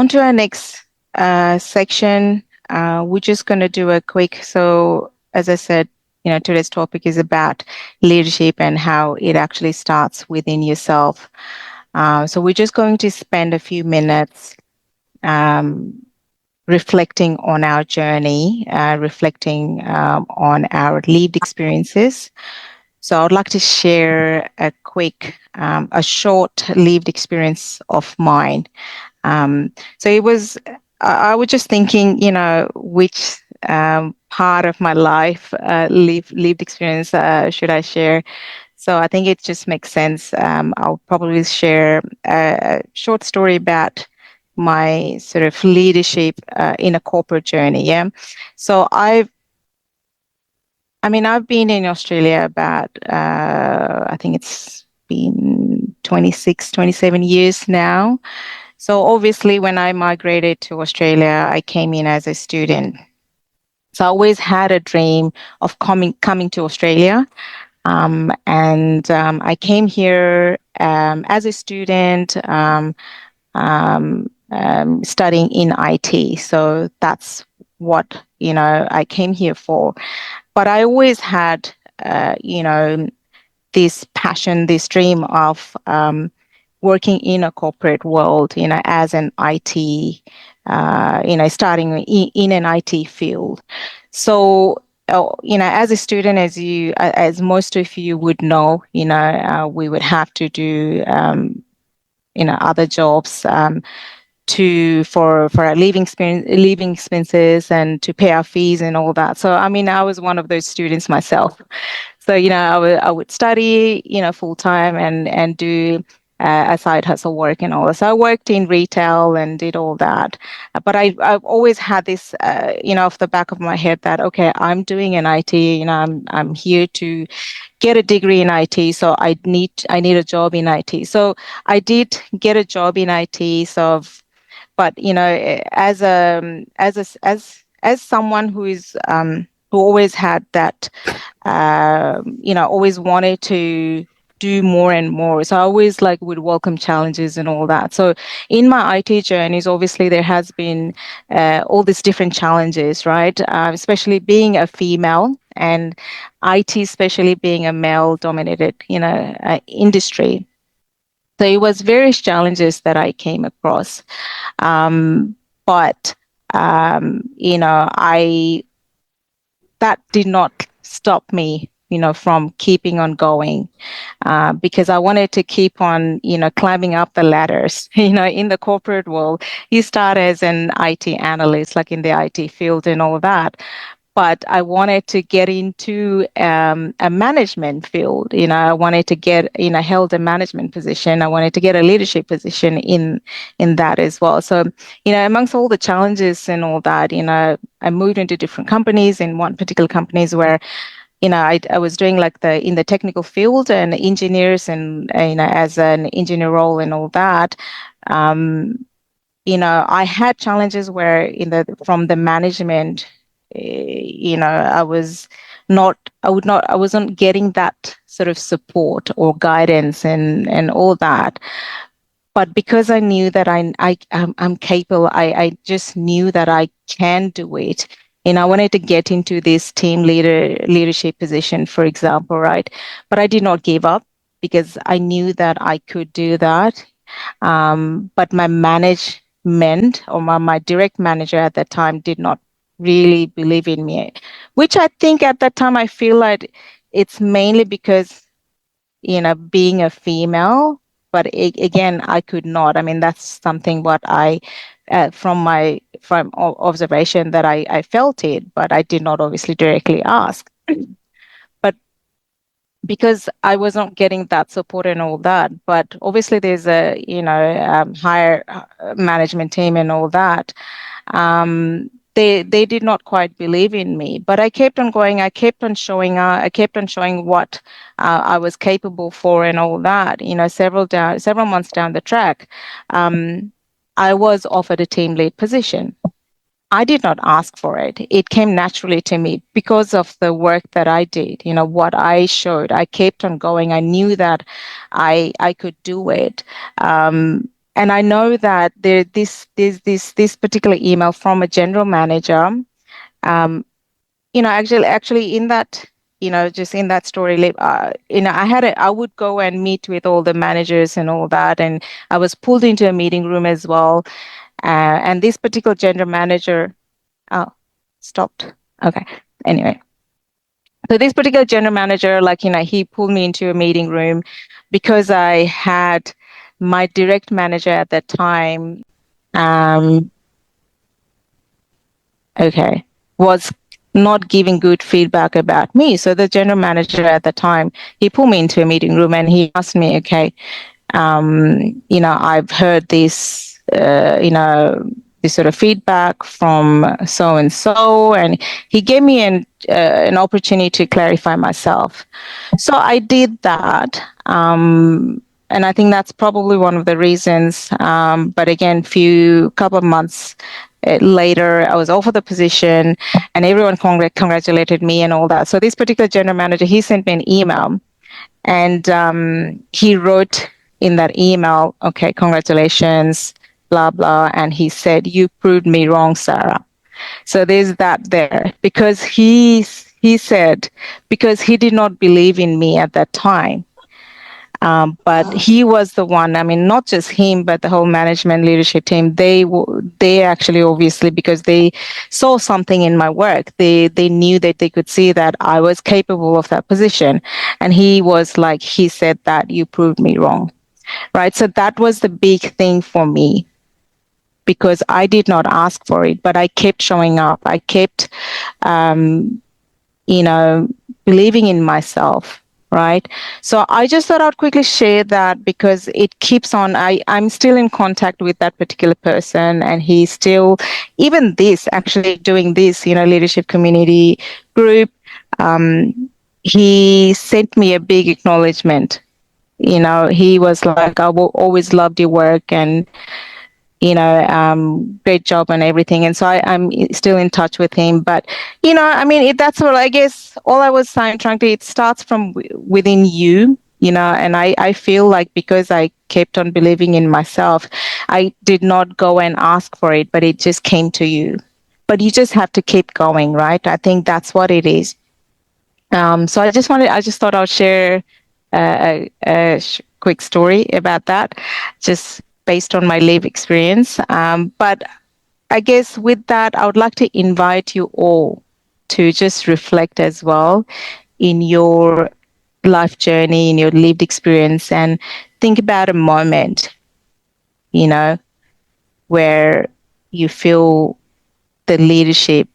on to our next section. We're just going to do a quick. So, as I said, today's topic is about leadership and how it actually starts within yourself. So, we're just going to spend a few minutes reflecting on our journey, reflecting on our lived experiences. So I would like to share a short lived experience of mine. So it was, I was just thinking, which part of my life, lived experience, should I share? So I think it just makes sense. I'll probably share a short story about my sort of leadership in a corporate journey. Yeah. So I've been in Australia about, I think it's been 26, 27 years now. So obviously when I migrated to Australia, I came in as a student. So I always had a dream of coming to Australia. And I came here as a student, studying in IT. So that's what, I came here for. But I always had, this passion, this dream of working in a corporate world, as an IT, starting in an IT field. So, as a student, as most of you would know, we would have to do, other jobs for our living expenses and to pay our fees and all that. So, I was one of those students myself. So, I would study, full time and do a side hustle work and all that. So I worked in retail and did all that. But I've always had this, off the back of my head that, okay, I'm doing an IT, I'm here to get a degree in IT. So I need a job in IT. So I did get a job in IT. But as someone who always had that, always wanted to do more and more. So I always would welcome challenges and all that. So in my IT journeys, obviously there has been all these different challenges, right? Especially being a female and IT, especially being a male-dominated, industry. So it was various challenges that I came across. But I that did not stop me, from keeping on going, because I wanted to keep on, climbing up the ladders. In the corporate world, you start as an IT analyst, like in the IT field and all that. But I wanted to get into a management field. I wanted to get, held a management position. I wanted to get a leadership position in that as well. So, amongst all the challenges and all that, I moved into different companies. In one particular companies where, I was doing in the technical field and engineers and, as an engineer role and all that. I had challenges where from the management, I wasn't getting that sort of support or guidance and all that. But because I knew that I'm capable, I just knew that I can do it. And I wanted to get into this leadership position, for example, right? But I did not give up because I knew that I could do that. But my management or my direct manager at that time did not really believe in me, which I think at that time I feel like it's mainly because, being a female. But again, I could not. That's something what from observation that I felt it, but I did not obviously directly ask. But because I was not getting that support and all that, but obviously there's a, higher management team and all that. They did not quite believe in me, but I kept on going. I kept on showing up. I kept on showing what I was capable for and all that. Several months down the track, I was offered a team lead position. I did not ask for it. It came naturally to me because of the work that I did, what I showed. I kept on going. I knew that I could do it. And I know that this particular email from a general manager, actually in that, just in that story, I would go and meet with all the managers and all that, and I was pulled into a meeting room as well. And this particular general manager, oh, stopped. Okay. Anyway, so this particular general manager, he pulled me into a meeting room because I had my direct manager at that time, was not giving good feedback about me. So the general manager at the time, he pulled me into a meeting room and he asked me, okay, I've heard this, this sort of feedback from so and so, and he gave me an opportunity to clarify myself. So I did that. And I think that's probably one of the reasons. But again, couple of months later, I was offered the position, and everyone congratulated me and all that. So this particular general manager, he sent me an email, and he wrote in that email, "Okay, congratulations, blah blah," and he said, "You proved me wrong, Sarah." So there's that there, because he said, because he did not believe in me at that time. But he was the one, I mean, not just him, but the whole management leadership team, they actually, obviously, because they saw something in my work, they knew that they could see that I was capable of that position. And he said that you proved me wrong, right? So that was the big thing for me, because I did not ask for it, but I kept showing up. I kept, believing in myself. Right. So I just thought I'd quickly share that, because it keeps on. I'm still in contact with that particular person, and he's still, even actually doing this, leadership community group. He sent me a big acknowledgement. He was like, "I will always loved your work, and great job and everything." And so I'm still in touch with him. But, I mean, that's what I guess all I was trying to, it starts from within you, and I feel like, because I kept on believing in myself, I did not go and ask for it, but it just came to you. But you just have to keep going, right? I think that's what it is. So I just thought I'll share a quick story about that, just based on my live experience. But I guess with that, I would like to invite you all to just reflect as well in your life journey, in your lived experience, and think about a moment, where you feel the leadership,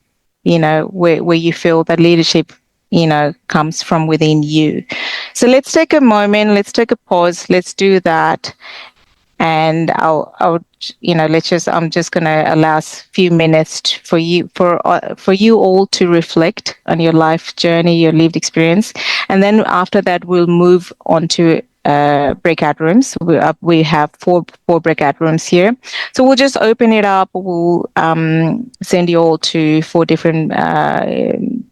where you feel that leadership, comes from within you. So let's take a moment, let's take a pause, let's do that. And I'm just going to allow a few minutes for you all to reflect on your life journey, your lived experience. And then after that, we'll move on to breakout rooms. We have four breakout rooms here. So we'll just open it up. We'll send you all to four different,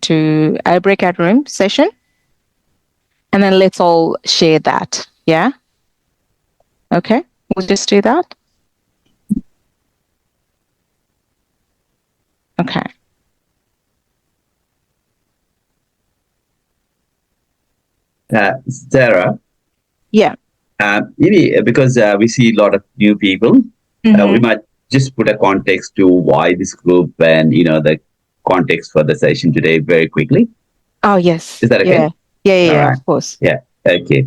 to a breakout room session. And then let's all share that. Yeah? Okay. We'll just do that. Okay. Sarah? Yeah. Maybe because we see a lot of new people, we might just put a context to why this group and, the context for the session today very quickly. Oh, yes. Is that okay? Yeah, right. Of course. Yeah, okay.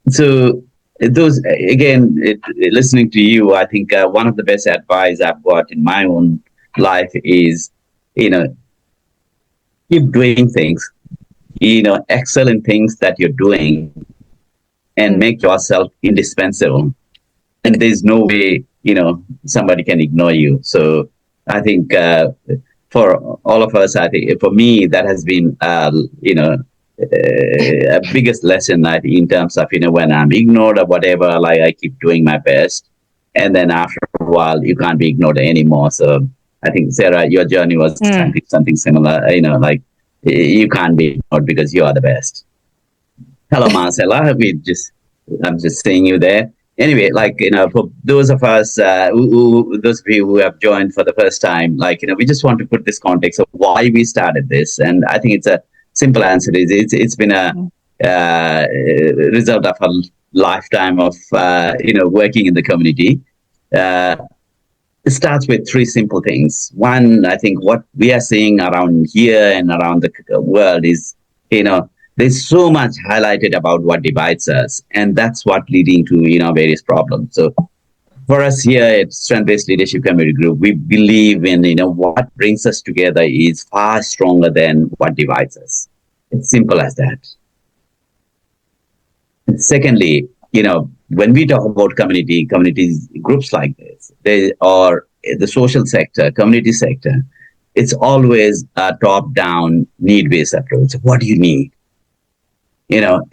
So those, again, listening to you, I think one of the best advice I've got in my own life is, keep doing things, excel in things that you're doing, and make yourself indispensable. And there's no way, somebody can ignore you. So I think for all of us, I think for me, that has been, a biggest lesson in terms of, when I'm ignored or whatever, like I keep doing my best. And then after a while, you can't be ignored anymore. So I think, Sarah, your journey was something similar, like you can't be ignored because you are the best. Hello, Marcella. I'm just seeing you there. Anyway, like, for those of us, those of you who have joined for the first time, like, we just want to put this context of why we started this. And I think it's a simple answer is it's been a uh, result of a lifetime of, working in the community. Uh, it starts with three simple things. One, I think what we are seeing around here and around the world is, there's so much highlighted about what divides us, and that's what leading to, various problems. So for us here at Strength-Based Leadership Community Group, we believe in, what brings us together is far stronger than what divides us. It's simple as that. And secondly, when we talk about communities, groups like this, they are the social sector, community sector, it's always a top-down, need-based approach. What do you need?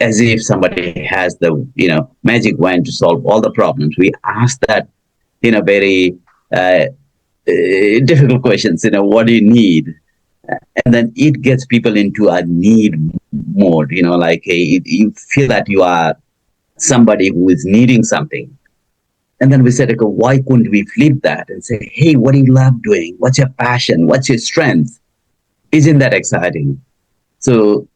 As if somebody has the, magic wand to solve all the problems. We ask that, very difficult questions, what do you need? And then it gets people into a need mode, like you feel that you are somebody who is needing something. And then we said, okay, why couldn't we flip that and say, hey, what do you love doing? What's your passion? What's your strength? Isn't that exciting? So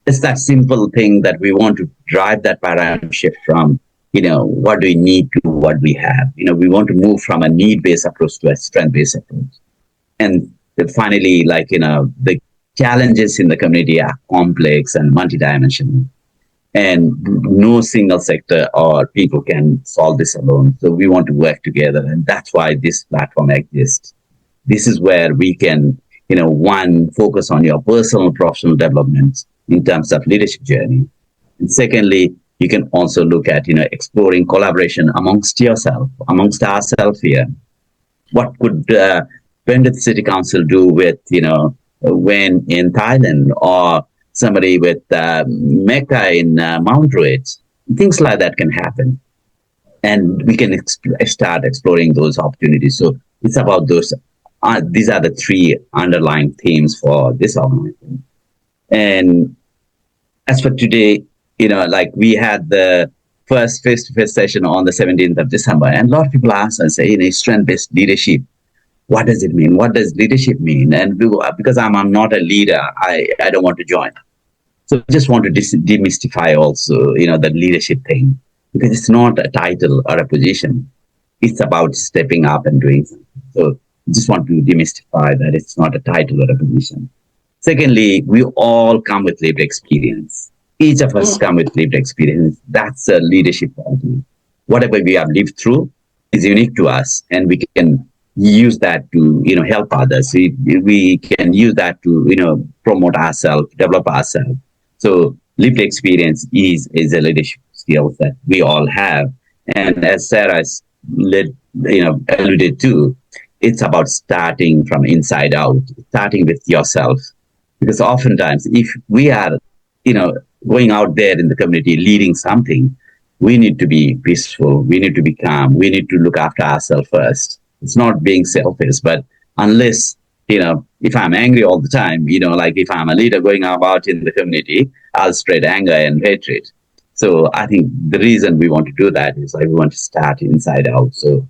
it's that simple thing that we want to drive that paradigm shift from, what do we need to what we have. We want to move from a need-based approach to a strength-based approach. And finally, like, the challenges in the community are complex and multidimensional. And no single sector or people can solve this alone. So we want to work together. And that's why this platform exists. This is where we can, one, focus on your personal professional development in terms of leadership journey. And secondly, you can also look at, exploring collaboration amongst yourself, amongst ourselves here. What could Pendit City Council do with, when in Thailand, or somebody with Mecca in Mount Druitt? Things like that can happen. And we can start exploring those opportunities. So it's about those. These are the three underlying themes for this organization. And as for today, like we had the first face-to-face session on the 17th of December, and a lot of people ask and say, strength-based leadership, what does it mean? What does leadership mean? And because I'm not a leader, I don't want to join. So I just want to demystify also, the leadership thing, because it's not a title or a position. It's about stepping up and doing something. So I just want to demystify that it's not a title or a position. Secondly, we all come with lived experience. Each of us come with lived experience. That's a leadership quality. Whatever we have lived through is unique to us, and we can use that to, help others. We can use that to, promote ourselves, develop ourselves. So lived experience is a leadership skill that we all have. And as Sarah alluded to, it's about starting from inside out, starting with yourself. Because oftentimes, if we are, going out there in the community leading something, we need to be peaceful. We need to be calm. We need to look after ourselves first. It's not being selfish, but unless, if I'm angry all the time, like if I'm a leader going about in the community, I'll spread anger and hatred. So I think the reason we want to do that is like we want to start inside out. So